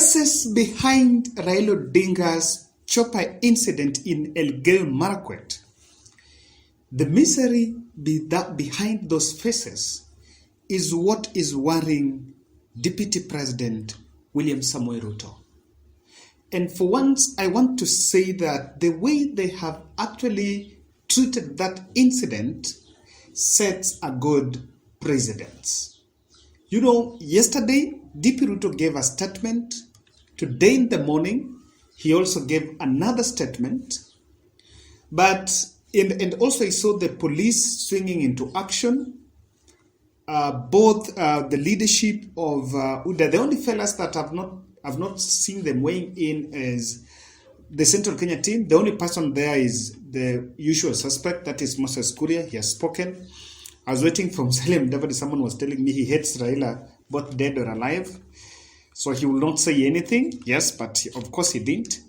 Faces behind Raila Odinga's chopper incident in Elgeyo Marakwet. The misery behind those faces is what is worrying Deputy President William Samoei Ruto. And for once, I want to say that the way they have actually treated that incident sets a good precedent. You know, yesterday, DP Ruto gave a statement. Today in the morning, he also gave another statement. And also I saw the police swinging into action. Both the leadership of UDA, the only fellas that I've not seen them weighing in is the Central Kenya team. The only person there is the usual suspect, that is Moses Kuria. He has spoken. I was waiting for Musalia Mudavadi. Someone was telling me he hates Raila, both dead or alive. So he will not say anything. Yes, but of course he didn't.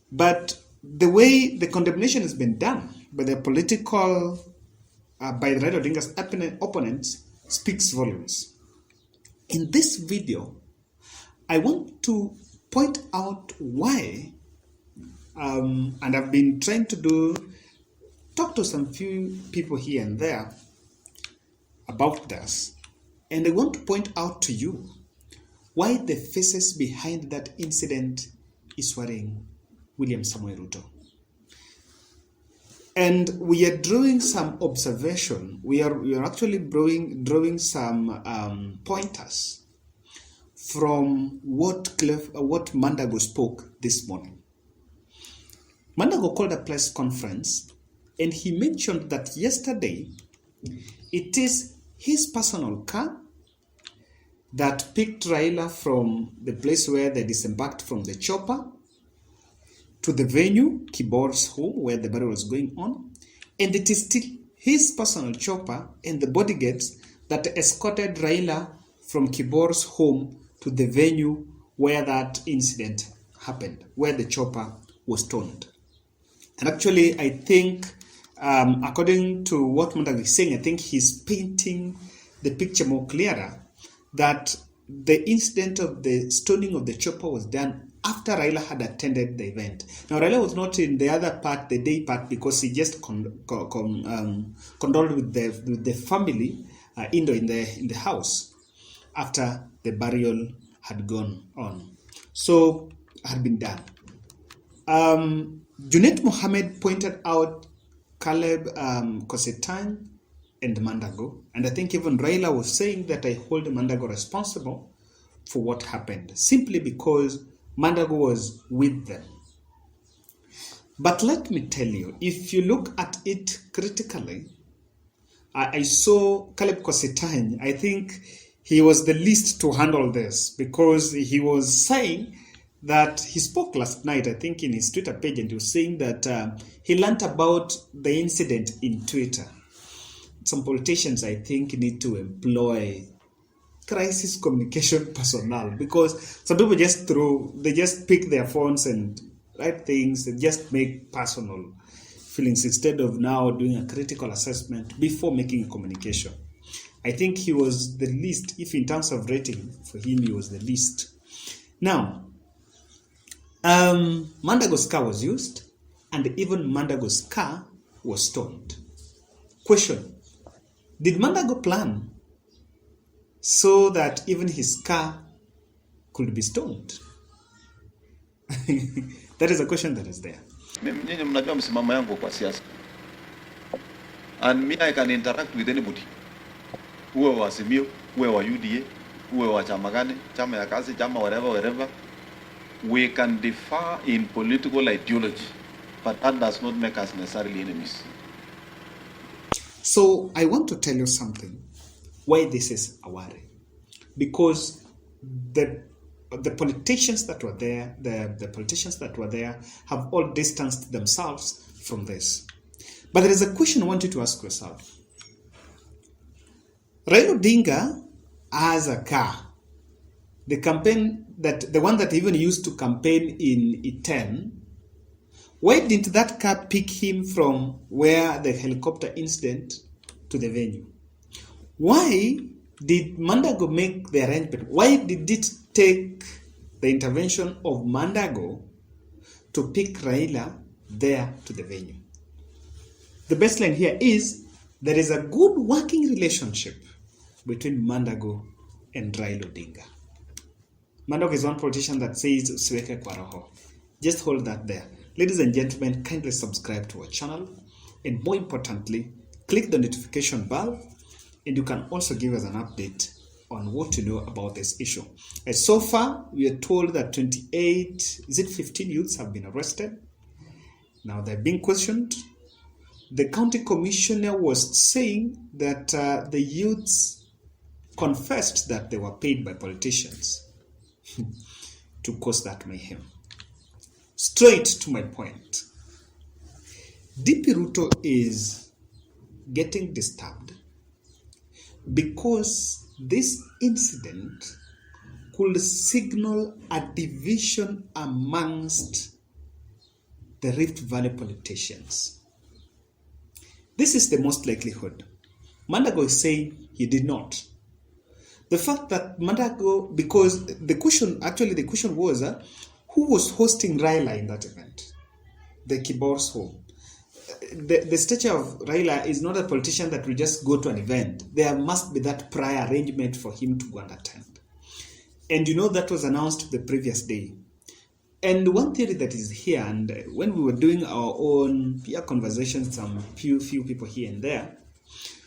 But the way the condemnation has been done by the political, by the Raila Odinga's opponents speaks volumes. In this video, I want to point out why, and I've been trying to talk to some few people here and there about this, and I want to point out to you why the faces behind that incident is worrying William Samoei Ruto. And we are drawing some observation. We are actually drawing some pointers from what Mandago spoke this morning. Mandago called a press conference, and he mentioned that yesterday it is his personal car that picked Raila from the place where they disembarked from the chopper to the venue, Kibor's home, where the burial was going on. And it is still his personal chopper and the bodyguards that escorted Raila from Kibor's home to the venue where that incident happened, where the chopper was towed. And actually, I think, according to what Mandago is saying, I think he's painting the picture more clearer, that the incident of the stoning of the chopper was done after Raila had attended the event. Now, Raila was not in the other part, the day part, because he just condoled with the family in the house after the burial had gone on. So, had been done. Junet Mohammed pointed out Caleb Kosetan and Mandago, and I think even Raila was saying that I hold Mandago responsible for what happened, simply because Mandago was with them. But let me tell you, if you look at it critically, I saw Caleb Kosetan. I think he was the least to handle this, because he was saying that he spoke last night, I think, in his Twitter page, and he was saying that he learnt about the incident in Twitter. Some politicians, I think, need to employ crisis communication personnel, because some people they just pick their phones and write things and just make personal feelings instead of now doing a critical assessment before making a communication. I think he was the least, if in terms of rating, for him, he was the least. Now, Mandago's car was used, and even Mandago's car was stoned. Question: did Mandago plan so that even his car could be stoned? That is a question that is there. Nyinyi mnajua msimamo yangu kwa siasa. And me, I can interact with anybody. Uwe wa Azimio, uwe wa UDA, uwe wa chama gani, chama ya kazi, chama wherever. We can differ in political ideology, but that does not make us necessarily enemies. So I want to tell you something, why this is a worry. Because the politicians that were there, the politicians that were there have all distanced themselves from this. But there is a question I want you to ask yourself. Raila Odinga has a car. The one that even used to campaign in Iten, why didn't that car pick him from where the helicopter incident to the venue? Why did Mandago make the arrangement? Why did it take the intervention of Mandago to pick Raila there to the venue. The baseline here is there is a good working relationship between Mandago and Raila Odinga. Mandago is one politician that says Sweke Kwaraho. Just hold that there. Ladies and gentlemen, kindly subscribe to our channel, and more importantly, click the notification bell, and you can also give us an update on what you know about this issue. And so far, we are told that 15 youths have been arrested. Now they're being questioned. The county commissioner was saying that the youths confessed that they were paid by politicians to cause that mayhem. Straight to my point. DP Ruto is getting disturbed because this incident could signal a division amongst the Rift Valley politicians. This is the most likelihood. Mandago is saying he did not. The fact that Mandago, because the question was who was hosting Raila in that event? The Kibor's home. The stature of Raila is not a politician that will just go to an event. There must be that prior arrangement for him to go and attend. And you know that was announced the previous day. And one theory that is here, and when we were doing our own peer conversations, some few people here and there,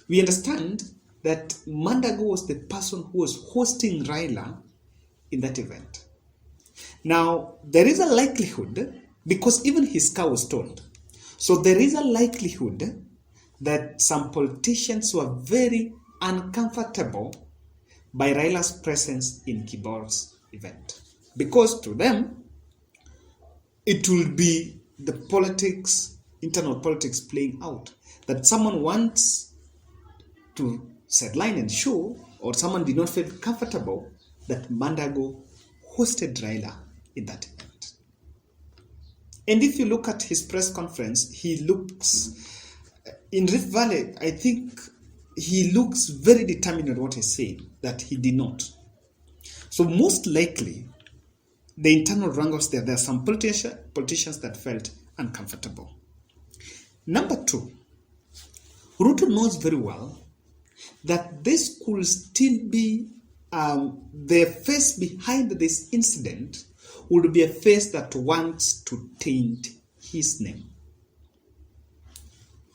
we understand that Mandago was the person who was hosting Raila in that event. Now, there is a likelihood, because even his car was told, so there is a likelihood that some politicians were very uncomfortable by Raila's presence in Kibor's event. Because to them, it will be the politics, internal politics playing out. That someone wants to sideline and show, or someone did not feel comfortable that Mandago hosted Raila in that event. And if you look at his press conference, he looks, in Rift Valley, I think he looks very determined on what he said, that he did not. So most likely, the internal wrangles there are some politicians that felt uncomfortable. Number two, Ruto knows very well that this could still be the face behind this incident would be a face that wants to taint his name.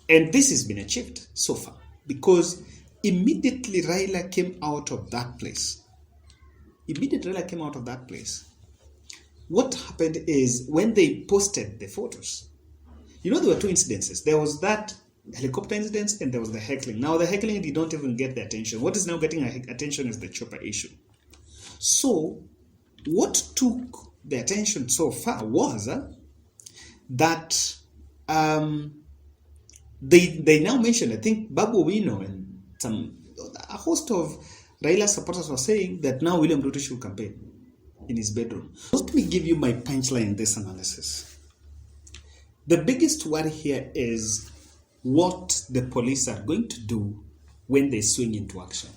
And this has been achieved so far because immediately Raila came out of that place. What happened is when they posted the photos, you know, there were two incidences. There was that helicopter incident and there was the heckling. Now, the heckling did not even get the attention. What is now getting attention is the chopper issue. So, what took the attention so far was that they now mentioned, I think Babu Wino and a host of Raila supporters were saying that now William Ruto should campaign in his bedroom. Let me give you my punchline in this analysis. The biggest worry here is what the police are going to do when they swing into action.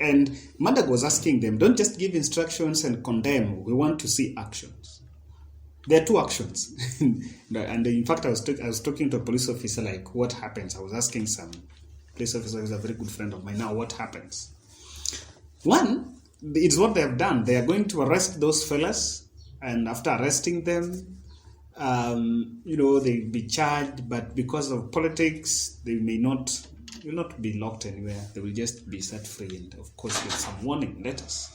And Mandago was asking them, don't just give instructions and condemn. We want to see actions. There are two actions. And in fact, I was talking to a police officer, like, what happens? I was asking some police officer who's a very good friend of mine, now what happens? One, it's what they have done. They are going to arrest those fellas, and after arresting them, they'll be charged, but because of politics, they will not be locked anywhere. They will just be set free, and of course with some warning letters.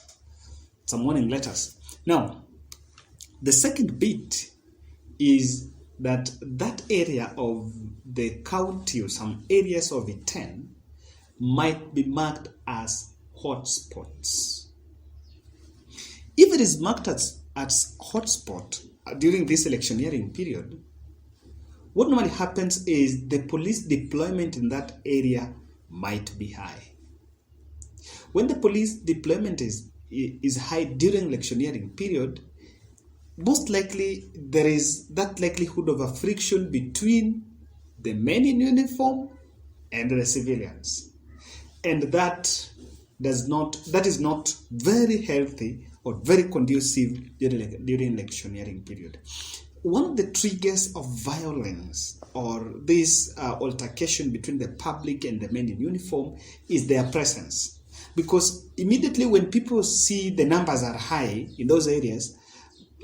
Now, the second bit is that area of the county or some areas of Iten might be marked as hotspots. If it is marked as hotspot during this electioneering period, what normally happens is the police deployment in that area might be high. When the police deployment is high during electioneering period, most likely there is that likelihood of a friction between the men in uniform and the civilians. And that is not very healthy or very conducive during electioneering period. One of the triggers of violence or this altercation between the public and the men in uniform is their presence. Because immediately when people see the numbers are high in those areas,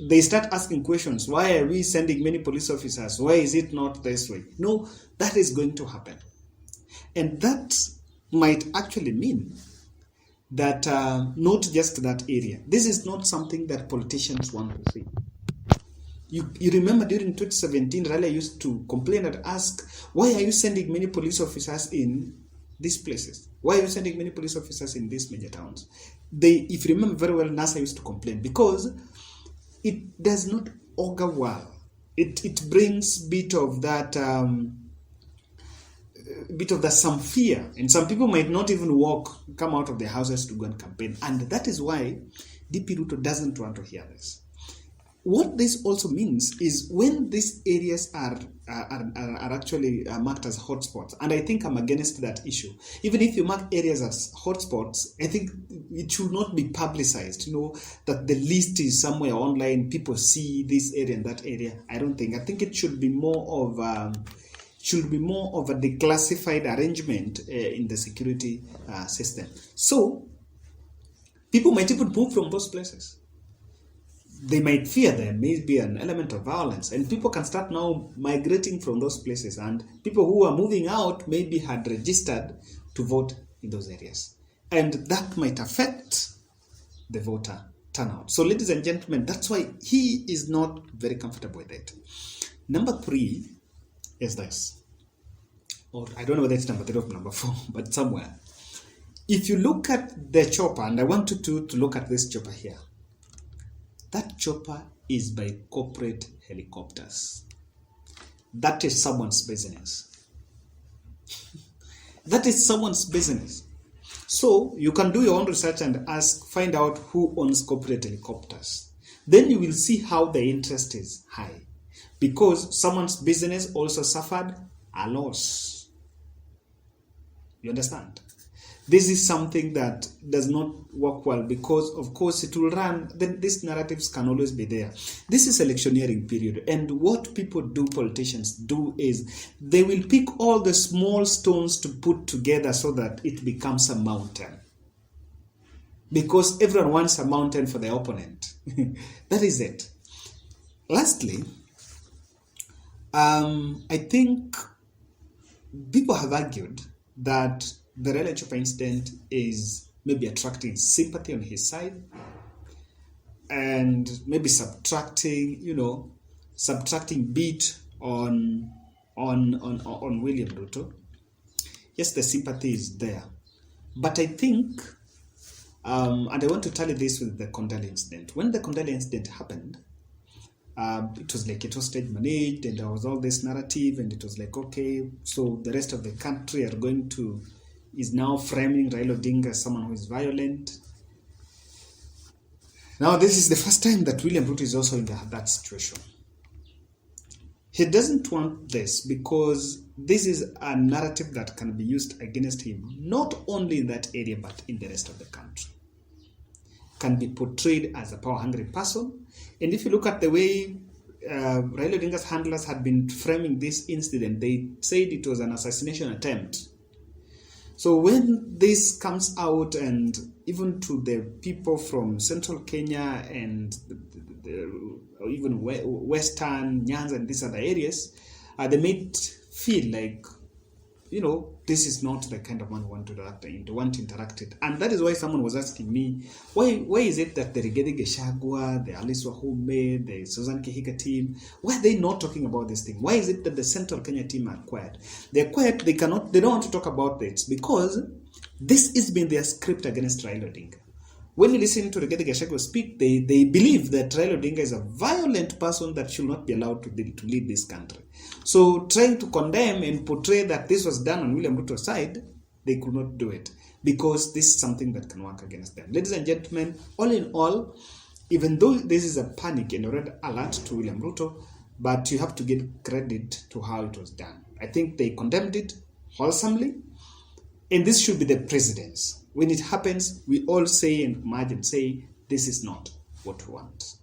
they start asking questions. Why are we sending many police officers? Why is it not this way? No, that is going to happen. And that might actually mean that not just that area. This is not something that politicians want to see. You remember during 2017, Raila used to complain and ask, why are you sending many police officers in these places? Why are you sending many police officers in these major towns? If you remember very well, NASA used to complain because it does not augur well. It brings bit of that some fear, and some people might not even come out of their houses to go and campaign, and that is why DP Ruto doesn't want to hear this. What this also means is when these areas are actually marked as hotspots, and I think I'm against that issue. Even if you mark areas as hotspots, I think it should not be publicized. That the list is somewhere online. People see this area and that area. I don't think. I think it should be more of a declassified arrangement in the security system. So people might even move from those places. They might fear there may be an element of violence, and people can start now migrating from those places, and people who are moving out maybe had registered to vote in those areas, and that might affect the voter turnout. So ladies and gentlemen, that's why he is not very comfortable with it. Number 3 is this, or I don't know whether it's number 3 or number 4, but somewhere. If you look at the chopper, and I want you to look at this chopper here, that chopper is by corporate helicopters. That is someone's business. That is someone's business. So you can do your own research and find out who owns corporate helicopters. Then you will see how the interest is high, because someone's business also suffered a loss. You understand? This is something that does not work well, because of course it will run, then these narratives can always be there. This is electioneering period, and what politicians do is they will pick all the small stones to put together so that it becomes a mountain. Because everyone wants a mountain for their opponent. That is it. Lastly, I think people have argued that the Raila Chopper incident is maybe attracting sympathy on his side, and maybe subtracting beat on William Ruto. Yes, the sympathy is there, but I think, and I want to tally this with the Kondale incident. When the Kondale incident happened, it was stage managed, and there was all this narrative, and it was like, okay, so the rest of the country is now framing Raila Odinga as someone who is violent. Now, this is the first time that William Ruto is also in that situation. He doesn't want this because this is a narrative that can be used against him, not only in that area, but in the rest of the country. Can be portrayed as a power-hungry person. And if you look at the way Raila Odinga's handlers had been framing this incident, they said it was an assassination attempt. So when this comes out, and even to the people from central Kenya and even western Nyanza and these other areas, they may feel like, this is not the kind of man who want to interact with. And that is why someone was asking me, why is it that the Rigathi Gachagua, the Alice Wahome, the Susan Kihika team, why are they not talking about this thing? Why is it that the Central Kenya team are quiet? They're quiet, they don't want to talk about this, because this has been their script against Raila Odinga. When you listen to Rigathi Gachagua speak, they believe that Raila Odinga is a violent person that should not be allowed to lead this country. So trying to condemn and portray that this was done on William Ruto's side, they could not do it, because this is something that can work against them. Ladies and gentlemen, all in all, even though this is a panic and a red alert to William Ruto, but you have to give credit to how it was done. I think they condemned it wholesomely, and this should be the precedence. When it happens, we all say and emerge and say, This is not what we want.